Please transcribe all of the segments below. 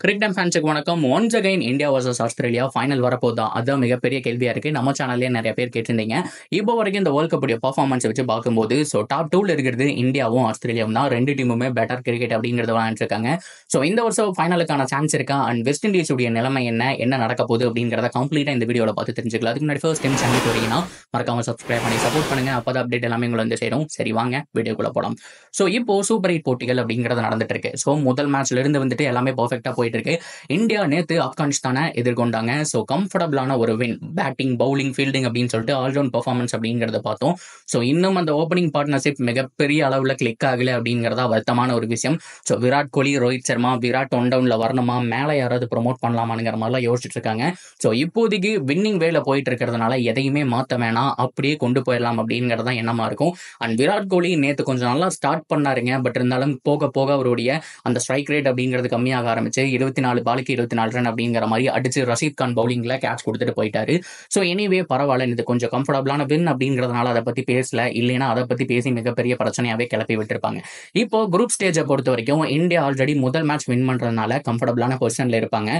Cricket time ஃபேன்ஸுக்கு வணக்கம். Once again India versus Australia final வரப்போதா? அதுதான் மிகப்பெரிய கேள்வியா இருக்கு. நம்ம சேனல்லே நிறைய பேர் கேட்டிருந்தீங்க. இப்போ வரைக்கும் இந்த வேர்ல்ட் கப்புடைய பர்ஃபார்மன்ஸ் வச்சு பார்க்கும்போது டாப் 2ல இருக்கிறது இந்தியாவும் ஆஸ்திரேலியாவும் தான். ரெண்டு டீமுமே பெட்டர் கிரிக்கெட் அப்படிங்கிறத விளையாண்டுருக்காங்க. இந்த வருஷம் ஃபைனலுக்கான சான்ஸ் இருக்கா? அண்ட் வெஸ்ட் இண்டீஸ் உடைய நிலைமை என்ன நடக்க போகுது அப்படிங்கிறத கம்ப்ளீட்டா இந்த வீடியோவில் பார்த்து தெரிஞ்சுக்கலாம். அதுக்கு முன்னாடி ஃபர்ஸ்ட் டைம் சேனலுக்கு வரீங்கன்னா மறக்காம சப்ஸ்கிரைப் பண்ணி சப்போர்ட் பண்ணுங்க. அப்போ அப்டேட் எல்லாமே உங்களை வந்து சேரும். சரி, வாங்க வீடியோக்குள்ள போலாம். இப்போ சூப்பர் 8 போட்டிகள் அப்படிங்கிறது நடந்துட்டு இருக்கு. முதல் மேட்ச்ல இருந்து வந்துட்டு எல்லாமே பர்ஃபெக்டா போயிட்டு இருக்கு. இந்தியா நேத்து ஆப்கானிஸ்தானை எதிர்கொண்டாங்க. கம்ஃபர்டபிளான ஒரு வின். பேட்டிங், பவுலிங், ஃபீல்டிங் அப்படின்னு சொல்லிட்டு ஆல்ரவுண்ட் பெர்ஃபார்மன்ஸ் அப்படிங்கிறத பார்த்தோம். இன்னும் அந்த ஓப்பனிங் பார்ட்னர்ஷிப் மிகப்பெரிய அளவில் கிளிக் ஆகல அப்படிங்கிறதா வருத்தமான ஒரு விஷயம். விராட் கோலி, ரோஹித் சர்மா, விராட் ஒன் டவுன்ல வரணுமா, மேலே யாராவது ப்ரொமோட் பண்ணலாமாங்கிற மாதிரிலாம் யோசிச்சுட்டு இருக்காங்க. இப்போதைக்கு வின்னிங் வேல போயிட்டு இருக்கிறதுனால எதையுமே மாற்ற வேணாம், அப்படியே கொண்டு போயிடலாம் அப்படிங்கிறதா எண்ணமா இருக்கும். அண்ட் விராட் கோலி நேற்று கொஞ்சம் நல்லா ஸ்டார்ட் பண்ணாருங்க. பட் இருந்தாலும் போக போக அவருடைய அந்த ஸ்ட்ரைக் ரேட் அப்படிங்கிறது கம்மியாக ஆரம்பிச்சு 24 பாலுக்கு 24 ரன் அப்படிங்கிற மாதிரி அடிச்சு ரஷீத் கான் பவுலிங்ல கேட்ச் கொடுத்துட்டு போயிட்டாரு. எனிவே பரவாயில்ல, இது கொஞ்சம் கம்ஃபர்டபிளான வின் அப்படிங்கிறதுனால அதை பத்தி பேசல. இல்லைன்னா அதை பத்தி பேசி மிகப்பெரிய பிரச்சனையாவே கிளப்பி விட்டுருப்பாங்க. இப்போ குரூப் ஸ்டேஜை பொறுத்த வரைக்கும் இந்தியா ஆல்ரெடி முதல் மேட்ச் வின் பண்றதுனால கம்ஃபர்டபிளான பொசிஷன்ல இருப்பாங்க.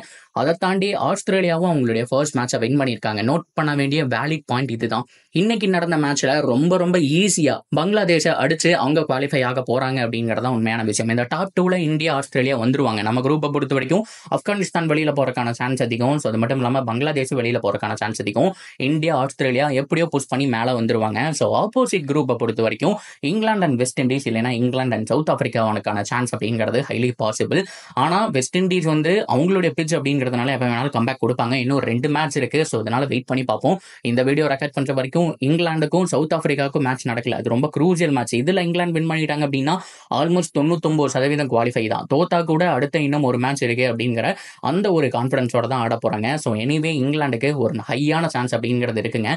அதை தாண்டி ஆஸ்திரேலியாவும் அவங்களுடைய ஃபர்ஸ்ட் மேட்சை வின் பண்ணியிருக்காங்க. நோட் பண்ண வேண்டிய வேலிட் பாயிண்ட் இதுதான். இன்னைக்கு நடந்த மேட்ச்ல ரொம்ப ரொம்ப ஈஸியா பங்களாதேஷை அடிச்சு அவங்க குவாலிஃபை ஆக போறாங்க அப்படிங்கறத உண்மையான விஷயம். இந்த டாப் 2ல இந்தியா, ஆஸ்திரேலியா வந்துருவாங்க. நம்ம குரூப்பை பொறுத்த வரைக்கும் ஆப்கானிஸ்தான் வெளியில போறதுக்கான சான்ஸ் அதிகம். அது மட்டும் இல்லாம பங்களாதேஷ் வெளியில போறதுக்கான சான்ஸ் அதிகம். இந்தியா, ஆஸ்திரேலியா எப்படியோ புஷ் பண்ணி மேல வந்துருவாங்க. ஆப்போசிட் குரூப்பை பொறுத்த வரைக்கும் இங்கிலாந்து அண்ட் வெஸ்ட் இண்டீஸ், இல்லைன்னா இங்கிலாந்து அண்ட் சவுத் ஆப்பிரிக்காவுக்கான சான்ஸ் அப்படிங்கிறது ஹைலி பாசிபிள். ஆனா வெஸ்ட் இண்டீஸ் அவங்களுடைய பிட்ச் அப்படிங்கிறதுனால எப்ப வேணாலும் கம்பேக் கொடுப்பாங்க. இன்னும் 2 மேட்ச் இருக்கு. அதனால வெயிட் பண்ணி பார்ப்போம். இந்த வீடியோ ரெக்கார்ட் பண்ற வரைக்கும் இங்கிலாந்துக்கும் சவுத் ஆப்பிரிக்காவுக்கும் மேட்ச் நடக்கல. அது ரொம்ப குரூசியல் மேட்ச். இதுல இங்கிலாந்து வின் பண்ணிட்டாங்க அப்படின்னா ஆல்மோஸ்ட் 99% குவாலிஃபை தான். தோத்தா கூட அடுத்த இன்னும் ஒரு மேட்ச் இருக்கு அப்படிங்கிற அந்த ஒரு கான்பிடன்ஸோட தான் ஆட போறாங்க. எனிவே இங்கிலாந்துக்கு ஒரு ஹையான சான்ஸ் அப்படிங்கிறது இருக்குங்க.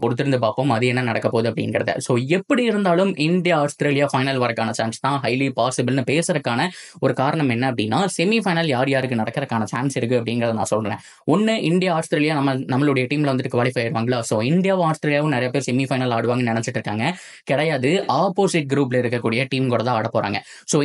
பொறுத்திருந்து பார்ப்போம் அது என்ன நடக்க போகுது அப்படிங்கிறத. எப்படி இருந்தாலும் இந்தியா, ஆஸ்திரேலியா ஃபைனல் வரக்கான சான்ஸ் தான் ஹைலி பாசிபிள்னு பேசுறதுக்கான ஒரு காரணம் என்ன அப்படின்னா, செமி ஃபைனல் யார் யாருக்கு நடக்கிறதுக்கான சான்ஸ் இருக்கு அப்படிங்கிறத நான் சொல்றேன். ஒன்னு, இந்தியா, ஆஸ்திரேலியா நம்மளுடைய டீம்ல வந்துட்டு குவாலிஃபை ஆயிடுவாங்களா? இந்தியாவும் ஆஸ்திரேலியாவும் நிறைய பேர் செமி ஃபைனல் ஆடுவாங்கன்னு நினைச்சிட்டு இருக்காங்க. கிடையாது. ஆப்போசிட் குரூப்ல இருக்கக்கூடிய டீம் கூட தான் ஆட போறாங்க.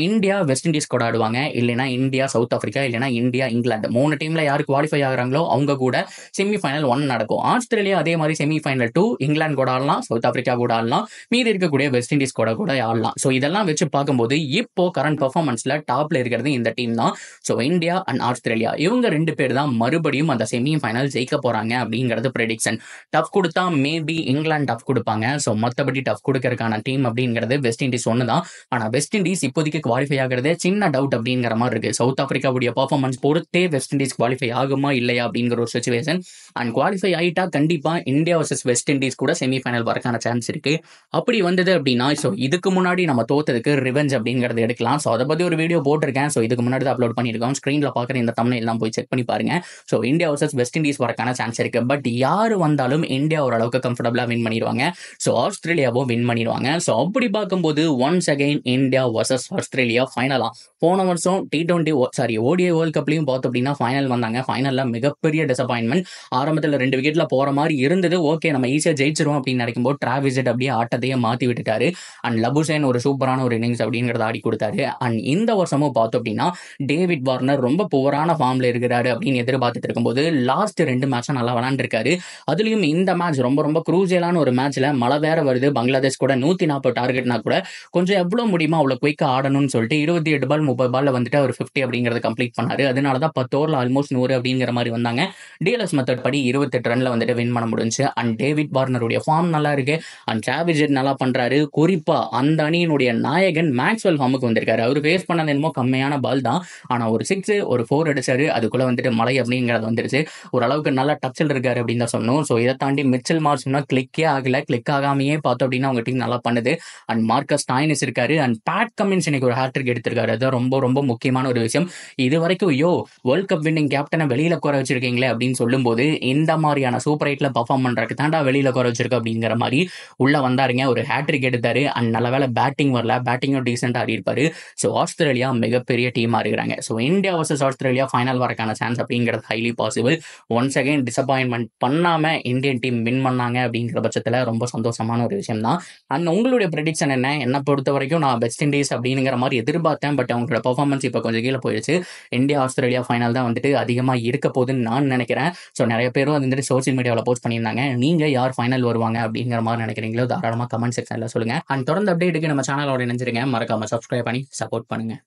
இந்தியா வெஸ்ட் இண்டீஸ் கூட ஆடுவாங்க. இல்லைன்னா இந்தியா சவுத் ஆப்பிரிக்கா, இல்லைன்னா இந்தியா இங்கிலாந்து. 3 டீம்ல யாரு குவாலிஃபை ஆகுறாங்களோ அவங்க கூட செமி ஃபைனல் 1 நடக்கும். ஆஸ்திரேலியா அதே மாதிரி செமி ஃபைனல் 2 இங்கிலாந்து கூட ஆடலாம், சவுத் ஆப்பிரிக்கா கூட ஆடலாம், மீதி இருக்கக்கூடிய வெஸ்ட் இண்டீஸ் கூட ஆடலாம். இதெல்லாம் வச்சு பார்க்கும்போது இப்போ கரண்ட் பெர்ஃபார்மன்ஸ்ல டாப்ல இருக்கிறது இந்த டீம் தான். இந்தியா அண்ட் ஆஸ்திரேலியா இவங்க 2 பேர் தான் மறுபடியும் அந்த செமி ஃபைனல் ஜெயிக்க போறாங்க அப்படிங்கிறது ப்ரெடிக்ஷன். டஃப் கொடுத்தா மேபி இங்கிலாந்து டஃப் கொடுப்பாங்க. மற்றபடி டஃப் கொடுக்கறதுக்கான டீம் அப்படிங்கிறது வெஸ்ட் இண்டீஸ் ஒன்று தான். ஆனா வெஸ்ட் இண்டீஸ் இப்போதைக்கு குவாலிஃபை ஆகிறதே சின்ன டவுட் அப்படிங்கிற மாதிரி இருக்கு. சவுத் ஆப்பிரிக்காவுடைய பர்ஃபார்மன்ஸ் பொறுத்தே வெஸ்ட் இண்டீஸ் குவாலிஃபை ஆகுமா இல்லையா அப்படிங்கிற ஒரு சிச்சுவேஷன். அண்ட் குவாலிஃபை ஆயிட்டா கண்டிப்பா இந்தியா வர்சஸ் வெஸ்ட் இண்டீஸ் கூட செமி ஃபைனல் வரக்கான சான்ஸ் இருக்கு. அப்படி வந்தது அப்படின்னா இதுக்கு முன்னாடி நம்ம தோத்ததுக்கு ரிவெஞ்ச் அப்படிங்கிறது எடுக்கலாம். அதை பத்தி ஒரு வீடியோ போட்டிருக்கேன். இதுக்கு முன்னாடி தான் அப்லோட் பண்ணியிருக்கோம். ஸ்கிரீன்ல பாக்குற இந்த தம்ப்நெயில் எல்லாம் போய் செக் பண்ணி பாருங்க. இந்தியா வர்சஸ் வெஸ்ட் இண்டீஸ் வரக்கான சான்ஸ் இருக்கு. பட் யாரு வந்தாலும் இந்தியா ஓரளவுக்கு கம்ஃபர்டபிளா வின் பண்ணிடுவாங்க. ஆஸ்திரேலியாவும் வின் பண்ணிடுவாங்க. அப்படி பார்க்கும்போது once again India versus Australia ஃபைனலா. போன வருஷம் ODI வேர்ல்ட் கப்லயும் பார்த்தோம் அப்படின்னா ஃபைனல் வந்தாங்க. ஃபைனல்ல மிகப்பெரிய டிசப்பாயின்மெண்ட். ஆரம்பத்தில் 2 விக்கெட்ல போற மாதிரி இருந்தது. ஓகே, நம்ம ஈஸியா ஜெயிச்சிருவோம் அப்படின்னு நினைக்கும் போது டிராவிஸ் ஹெட் அப்படியே ஆட்டத்தையே மாத்தி விட்டுட்டாரு. அண்ட் லபுசேன் ஒரு சூப்பரான ஒரு இன்னிங்ஸ் அப்படிங்கறத ஆடி கொடுத்தாரு. அண்ட் இந்த வருஷமும் பார்த்தோம் அப்படின்னா டேவிட் வார்னர் ரொம்ப புவரான ஃபார்ம்ல இருக்கிறாரு அப்படின்னு எதிர்பார்த்துட்டு இருக்கும்போது லாஸ்ட் 2 மேட்சும் நல்லா விளையாண்டுருக்காரு. அதுலயும் இந்த மேட்ச் ரொம்ப ரொம்ப குரூசியலான ஒரு மேட்ச்ல மழை வேற வருது. பங்களாதேஷ் கூட 140 டார்கெட்னா கூட கொஞ்சம் எவ்வளவு முடியுமா அவ்வளவு குயிக்கா ஆடணும்னு சொல்லிட்டு 28 பால் 30 பால்ல வந்துட்டு அவர் 50 அப்படிங்கறத கம்ப்ளீட் பண்ணாரு. அதனாலதான் 10 ஓவர்ல ஆல்மோஸ்ட் 100 அப்படிங்கிற மாதிரி வந்தாங்க. டிஎல்எஸ் மெத்தட் படி 28 ரன்ல வந்துட்டு வின் பண்ண முடிஞ்சு. அண்ட் டேவிட் வார்னருடைய ஃபார்ம் நல்லா இருக்கு. அண்ட் டிராவிஸ் ஹெட் நல்லா பண்றாரு. குறிப்பா அந்த அணியினுடைய நாயகன் மேக்ஸ்வெல் ஃபார்முக்கு வந்திருக்காரு. அவர் ஃபேஸ் பண்ணது என்னமோ கம்மியான பால் தான். ஆனா ஒரு 6 ஒரு 4 அடிச்சாரு. அதுக்குள்ள வந்துட்டு மழை அப்படிங்கிறது வந்துருச்சு. ஓரளவுக்கு நல்லா டச்சில் இருக்காரு அப்படின்னு தான் சொன்னோம். இதை தாண்டி மிச்சல் மார்ஷ் கிளிக்கே ஆகல. கிளிக் ஆகாமையே பார்த்தோம் அப்படின்னா அவங்க டீம் நல்லா பண்ணுது. அண்ட் மார்க்கஸ் ஸ்டாய்னிஸ் இருக்காரு. அண்ட் பேட் கமின்ஸ் இன்னைக்கு ஒரு ஹேட்ரிக் எடுத்திருக்காரு. அது ரொம்ப ரொம்ப முக்கியமான ஒரு விஷயம். இது வரைக்கும் வேர்ல்ட் கப் வின்னிங் கேப்டனை வெளியில குறை வச்சிருக்கீங்களே அப்படின்னு சொல்லும்போது இந்த மாதிரியான சூப்பர் 8ல பர்ஃபார்ம் பண்றதுக்கு தாண்டா வெளியில குறை வச்சிருக்கு அப்படிங்கிற மாதிரி உள்ள வந்தாருங்க. ஒரு ஹேட்ரிக் எடுத்தாரு. அண்ட் நல்ல வேலை பேட்டிங் வரல. பேட்டிங்கும் டீசென்டா ஆடி இருப்பாரு. ஆஸ்திரேலியா மிகப்பெரிய டீமா இருக்கிறாங்க. இந்தியா வர்சஸ் ஆஸ்திரேலியா ஃபைனல் வரக்கான சான்ஸ் அப்படிங்கிறது highly possible. Once again disappointment பண்ணாம இந்தியன் டீம் வின் பண்ணாங்க அப்படிங்கிற பட்சத்துல ரொம்ப சந்தோஷமான ஒரு விஷயம் தான். அண்ட் உங்களுடைய ப்ரெடிக்ஷன் என்ன பொறுத்த வரைக்கும் நான் வெஸ்ட் இண்டீஸ் அப்படிங்கிற மாதிரி எதிர்பார்த்தேன். பட் அவங்களோட பெர்ஃபார்மன்ஸ் இப்போ கொஞ்சம் கீழே போயிடுச்சு. இந்தியா ஆஸ்திரேலியா ஃபைனல் தான் வந்துட்டு அதிகமாக இருக்க போகுதுன்னு நான் நினைக்கிறேன். ஸோ நிறைய பேரும் அது வந்துட்டு சோசியல் மீடியாவில் போஸ்ட் பண்ணியிருந்தாங்க. நீங்கள் யார் ஃபைனல் வருவாங்க அப்படிங்கிற மாதிரி நினைக்கிறீங்களோ தாராளமாக கமெண்ட் செக்ஷனில் சொல்லுங்கள். அண்ட் தொடர்ந்து அப்டேட்டுக்கு நம்ம சேனலோட இணைஞ்சிருங்க. மறக்காம சப்ஸ்கிரைப் பண்ணி சப்போர்ட் பண்ணுங்கள்.